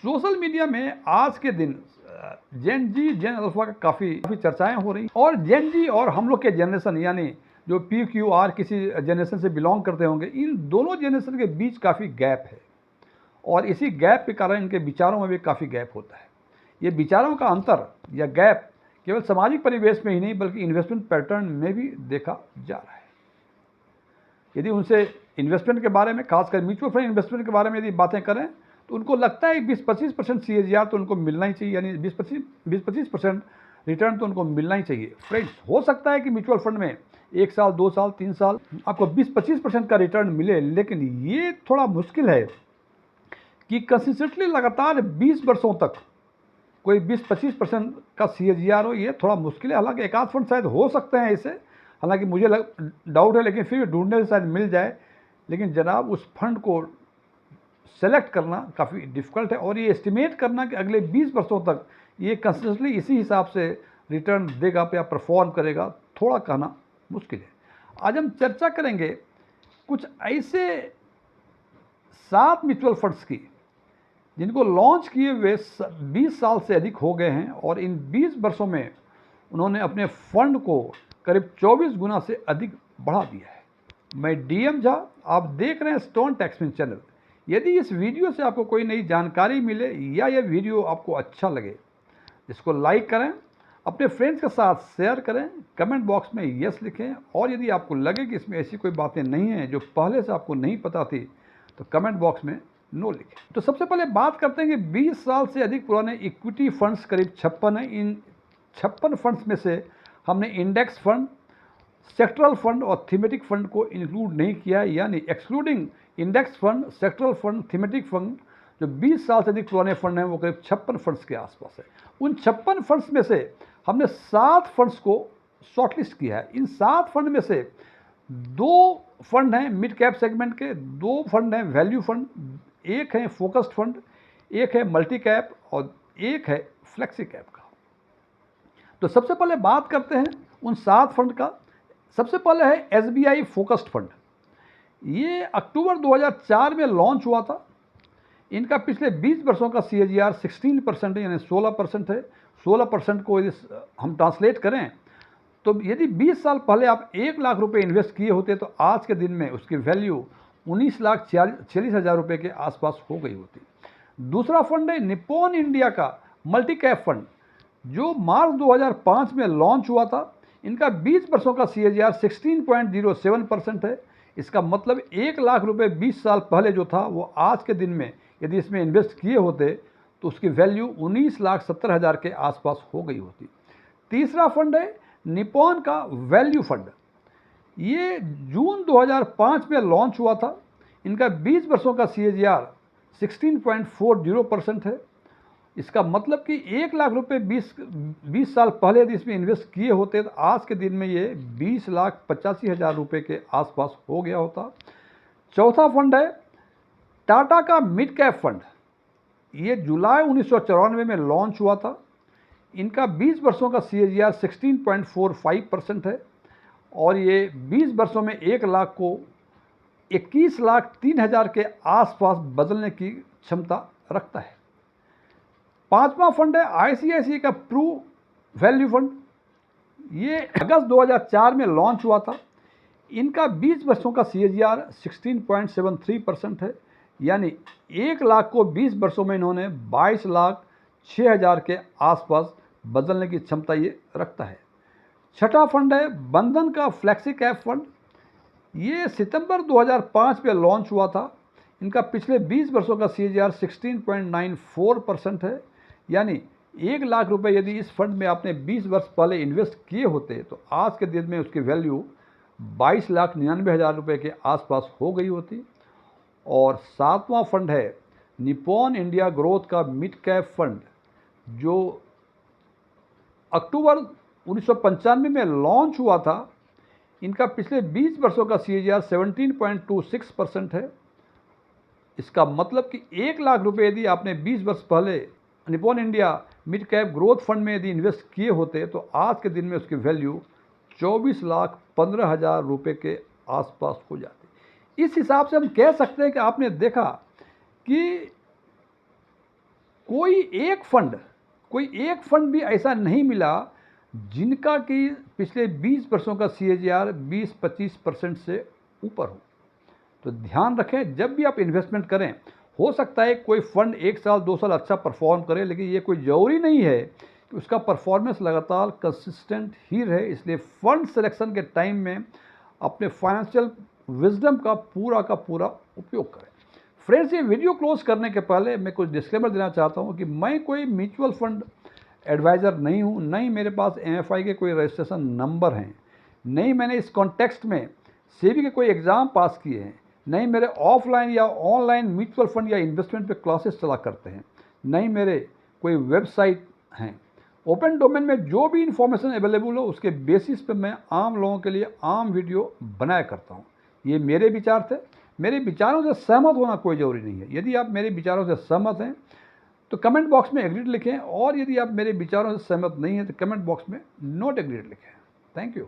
Social media में आज के दिन जेन जी जेन अल्फा का काफ़ी चर्चाएं हो रही और जेन जी और हम लोग के जनरेशन यानी जो पी क्यू आर किसी जनरेशन से बिलोंग करते होंगे, इन दोनों जनरेशन के बीच काफ़ी गैप है और इसी गैप के कारण इनके विचारों में भी काफ़ी गैप होता है। ये विचारों का अंतर या गैप केवल सामाजिक परिवेश में ही नहीं बल्कि इन्वेस्टमेंट पैटर्न में भी देखा जा रहा है। यदि उनसे इन्वेस्टमेंट के बारे में, खासकर म्यूचुअल फंड इन्वेस्टमेंट के बारे में यदि बातें करें तो उनको लगता है 20-25% CAGR तो उनको मिलना ही चाहिए, यानी 20-25% रिटर्न तो उनको मिलना ही चाहिए। फ्रेंड्स, हो सकता है कि म्यूचुअल फंड में 1 साल, 2 साल, 3 साल आपको 20-25% का रिटर्न मिले, लेकिन ये थोड़ा मुश्किल है कि कंसिस्टेंटली लगातार 20 वर्षों तक कोई 20-25% का CAGR हो। ये थोड़ा मुश्किल है। हालांकि एक आध फंड शायद हो सकते हैं ऐसे, हालांकि मुझे डाउट है, लेकिन फिर भी ढूंढने से शायद मिल जाए। लेकिन जनाब, उस फंड को सेलेक्ट करना काफ़ी डिफ़िकल्ट है और ये एस्टिमेट करना कि अगले 20 वर्षों तक ये कंसिस्टेंटली इसी हिसाब से रिटर्न देगा या परफॉर्म करेगा, थोड़ा कहना मुश्किल है। आज हम चर्चा करेंगे कुछ ऐसे 7 म्यूचुअल फंड्स की जिनको लॉन्च किए हुए 20 साल से अधिक हो गए हैं और इन 20 वर्षों में उन्होंने अपने फंड को करीब 24 गुना से अधिक बढ़ा दिया है। मैं DM झा, आप देख रहे हैं स्टोन टेक्समिन चैनल। यदि इस वीडियो से आपको कोई नई जानकारी मिले या यह वीडियो आपको अच्छा लगे, इसको लाइक करें, अपने फ्रेंड्स के साथ शेयर करें, कमेंट बॉक्स में यस लिखें और यदि आपको लगे कि इसमें ऐसी कोई बातें नहीं हैं जो पहले से आपको नहीं पता थी तो कमेंट बॉक्स में नो लिखें। तो सबसे पहले बात करते हैं कि 20 साल से अधिक पुराने इक्विटी फंड्स करीब 56 हैं। इन 56 फंड्स में से हमने इंडेक्स फंड, सेक्टरल फंड और थीमेटिक फंड को इंक्लूड नहीं किया है, यानी excluding index fund, sectoral fund, thematic fund, जो 20 साल से अधिक पुराने फंड हैं वो करीब 56 फंड्स के आसपास है। उन 56 फंड्स में से हमने 7 फंड्स को शॉर्टलिस्ट किया है। इन 7 फंड में से 2 फंड हैं मिड कैप सेगमेंट के, 2 फंड हैं वैल्यू फंड, एक है फोकस्ड फंड, एक है मल्टी कैप और एक है फ्लेक्सी कैप का। तो सबसे पहले बात करते हैं उन 7 फंड का। सबसे पहले है SBI फोकस्ड फंड। ये अक्टूबर 2004 में लॉन्च हुआ था। इनका पिछले 20 वर्षों का CAGR 16% है, यानी 16% है। 16% को यदि हम ट्रांसलेट करें तो यदि 20 साल पहले आप 1 लाख रुपए इन्वेस्ट किए होते तो आज के दिन में उसकी वैल्यू 19,46,000 रुपये के आसपास हो गई होती। दूसरा फंड है निप्पॉन इंडिया का मल्टी कैप फंड, जो मार्च 2005 में लॉन्च हुआ था। इनका 20 वर्षों का CAGR 16.07% है। इसका मतलब 1 लाख रुपए 20 साल पहले जो था वो आज के दिन में यदि इसमें इन्वेस्ट किए होते तो उसकी वैल्यू 19,70,000 के आसपास हो गई होती। तीसरा फंड है निप्पॉन का वैल्यू फंड। ये जून 2005 में लॉन्च हुआ था। इनका 20 वर्षों का CAGR 16.40% है। इसका मतलब कि 1 लाख रुपए 20 साल पहले यदि इसमें इन्वेस्ट किए होते तो आज के दिन में ये 20,85,000 रुपये के आसपास हो गया होता। चौथा फंड है टाटा का मिड कैप फंड। ये जुलाई 1994 में लॉन्च हुआ था। इनका 20 वर्षों का CAGR 16.45% है और ये 20 वर्षों में 1 लाख को 21,03,000 के आसपास बदलने की क्षमता रखता है। पांचवा फंड है ICICI का ट्रू वैल्यू फंड। ये अगस्त 2004 में लॉन्च हुआ था। इनका 20 वर्षों का CAGR 16.73% है, यानी 1 लाख को 20 वर्षों में इन्होंने 22,06,000 के आसपास बदलने की क्षमता ये रखता है। छठा फंड है बंधन का फ्लेक्सी कैप फंड। ये सितंबर 2005 में लॉन्च हुआ था। इनका पिछले 20 वर्षों का CAGR 16.94% है, यानी 1 लाख रुपए यदि इस फंड में आपने 20 वर्ष पहले इन्वेस्ट किए होते तो आज के दिन में उसकी वैल्यू 22,99,000 रुपये के आसपास हो गई होती। और सातवां फंड है निप्पॉन इंडिया ग्रोथ का मिड कैप फंड, जो अक्टूबर 1995 में लॉन्च हुआ था। इनका पिछले 20 वर्षों का CAGR 17.26% है। इसका मतलब कि 1 लाख रुपए यदि आपने 20 वर्ष पहले Nippon India mid cap growth fund में यदि इन्वेस्ट किए होते तो आज के दिन में उसकी वैल्यू 24,15,000 रुपये के आसपास हो जाती। इस हिसाब से हम कह सकते हैं कि आपने देखा कि कोई एक फंड भी ऐसा नहीं मिला जिनका कि पिछले 20 वर्षों का CAGR 20-25% से ऊपर हो। तो ध्यान रखें, जब भी आप इन्वेस्टमेंट करें, हो सकता है कोई फंड 1 साल 2 साल अच्छा परफॉर्म करे, लेकिन ये कोई ज़रूरी नहीं है कि उसका परफॉर्मेंस लगातार कंसिस्टेंट ही रहे। इसलिए फंड सिलेक्शन के टाइम में अपने फाइनेंशियल विजडम का पूरा उपयोग करें। फ्रेंड्स, ये वीडियो क्लोज करने के पहले मैं कुछ डिस्क्लेमर देना चाहता हूँ कि मैं कोई म्यूचुअल फंड एडवाइज़र नहीं हूँ, न ही मेरे पास MFI के कोई रजिस्ट्रेशन नंबर हैं, नहीं मैंने इस कॉन्टेक्स्ट में सेबी के कोई एग्ज़ाम पास किए हैं, नहीं मेरे ऑफलाइन या ऑनलाइन म्यूचुअल फंड या इन्वेस्टमेंट पे क्लासेस चला करते हैं, नहीं मेरे कोई वेबसाइट हैं। ओपन डोमेन में जो भी इंफॉर्मेशन अवेलेबल हो उसके बेसिस पे मैं आम लोगों के लिए आम वीडियो बनाया करता हूँ। ये मेरे विचार थे, मेरे विचारों से सहमत होना कोई ज़रूरी नहीं है। यदि आप मेरे विचारों से सहमत हैं तो कमेंट बॉक्स में एग्रीड लिखें, और यदि आप मेरे विचारों से सहमत नहीं हैं तो कमेंट बॉक्स में नॉट एग्रीड लिखें। Thank you.